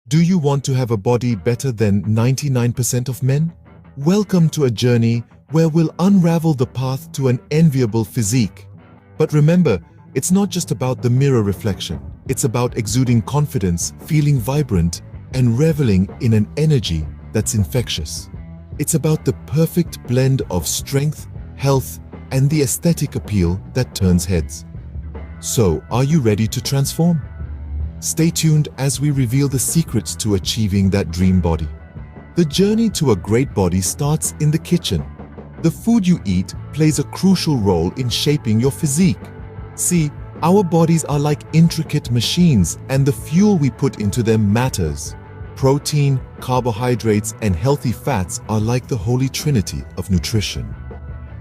Do you want to have a body better than 99% of men? Welcome to a journey where we'll unravel the path to an enviable physique. But remember, it's not just about the mirror reflection. It's about exuding confidence, feeling vibrant, and reveling in an energy that's infectious. It's about the perfect blend of strength, health, and the aesthetic appeal that turns heads. So, are you ready to transform? Stay tuned as we reveal the secrets to achieving that dream body. The journey to a great body starts in the kitchen. The food you eat plays a crucial role in shaping your physique. See, our bodies are like intricate machines, and the fuel we put into them matters. Protein, carbohydrates, and healthy fats are like the holy trinity of nutrition.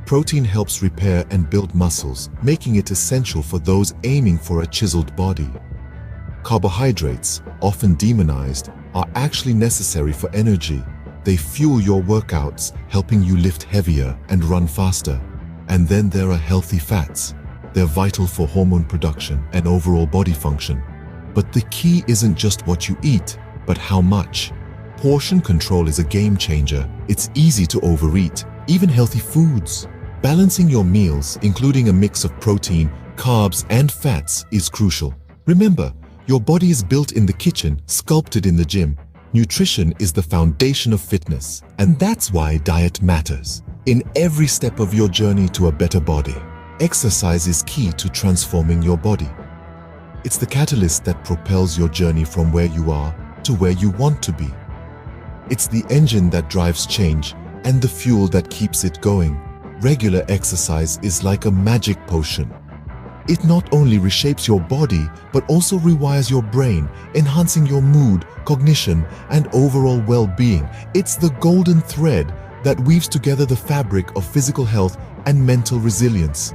Protein helps repair and build muscles, making it essential for those aiming for a chiseled body. Carbohydrates, often demonized, are actually necessary for energy. They fuel your workouts, helping you lift heavier and run faster. And then there are healthy fats. They're vital for hormone production and overall body function. But the key isn't just what you eat, but how much. Portion control is a game changer. It's easy to overeat, even healthy foods. Balancing your meals, including a mix of protein, carbs, and fats, is crucial. Remember, your body is built in the kitchen, sculpted in the gym. Nutrition is the foundation of fitness, and that's why diet matters. In every step of your journey to a better body, exercise is key to transforming your body. It's the catalyst that propels your journey from where you are to where you want to be. It's the engine that drives change and the fuel that keeps it going. Regular exercise is like a magic potion. It not only reshapes your body, but also rewires your brain, enhancing your mood, cognition, and overall well-being. It's the golden thread that weaves together the fabric of physical health and mental resilience.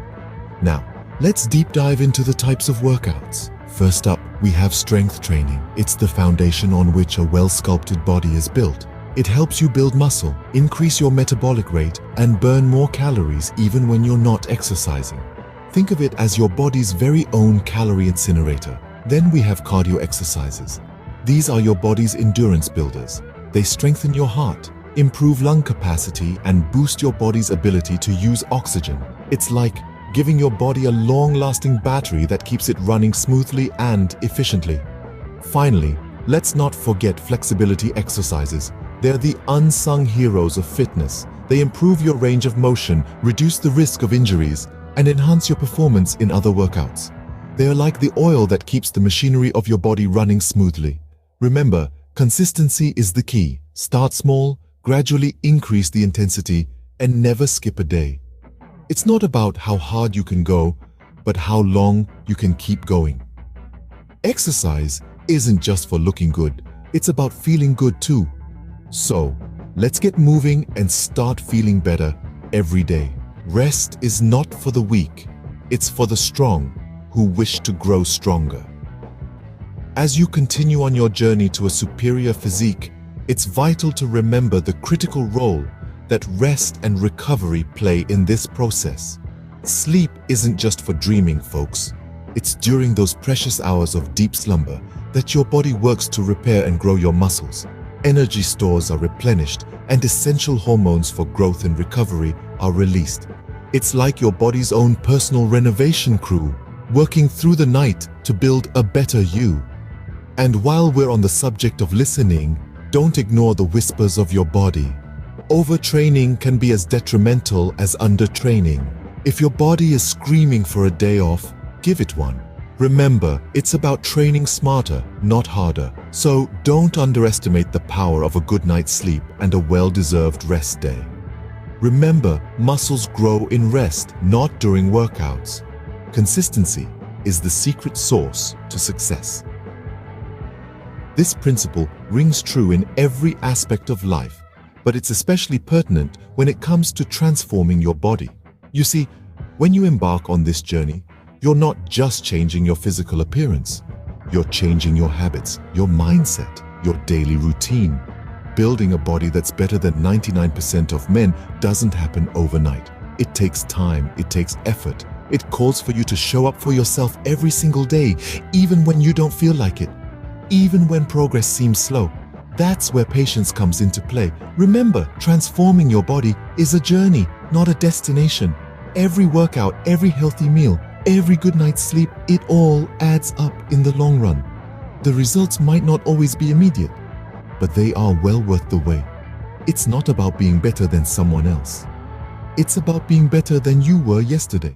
Now, let's deep dive into the types of workouts. First up, we have strength training. It's the foundation on which a well-sculpted body is built. It helps you build muscle, increase your metabolic rate, and burn more calories even when you're not exercising. Think of it as your body's very own calorie incinerator. Then we have cardio exercises. These are your body's endurance builders. They strengthen your heart, improve lung capacity, and boost your body's ability to use oxygen. It's like giving your body a long-lasting battery that keeps it running smoothly and efficiently. Finally, let's not forget flexibility exercises. They're the unsung heroes of fitness. They improve your range of motion, reduce the risk of injuries, and enhance your performance in other workouts. They are like the oil that keeps the machinery of your body running smoothly. Remember, consistency is the key. Start small, gradually increase the intensity, and never skip a day. It's not about how hard you can go, but how long you can keep going. Exercise isn't just for looking good, it's about feeling good too. So, let's get moving and start feeling better every day. Rest is not for the weak, it's for the strong who wish to grow stronger. As you continue on your journey to a superior physique, it's vital to remember the critical role that rest and recovery play in this process. Sleep isn't just for dreaming, folks. It's during those precious hours of deep slumber that your body works to repair and grow your muscles. Energy stores are replenished and essential hormones for growth and recovery are released. It's like your body's own personal renovation crew, working through the night to build a better you. And while we're on the subject of listening, don't ignore the whispers of your body. Overtraining can be as detrimental as undertraining. If your body is screaming for a day off, give it one. Remember, it's about training smarter, not harder. So don't underestimate the power of a good night's sleep and a well-deserved rest day. Remember, muscles grow in rest, not during workouts. Consistency is the secret sauce to success. This principle rings true in every aspect of life, but it's especially pertinent when it comes to transforming your body. You see, when you embark on this journey, you're not just changing your physical appearance. You're changing your habits, your mindset, your daily routine. Building a body that's better than 99% of men doesn't happen overnight. It takes time, it takes effort. It calls for you to show up for yourself every single day, even when you don't feel like it. even when progress seems slow. That's where patience comes into play. Remember, transforming your body is a journey, not a destination. Every workout, every healthy meal, every good night's sleep, it all adds up in the long run. The results might not always be immediate, but they are well worth the wait. It's not about being better than someone else. It's about being better than you were yesterday.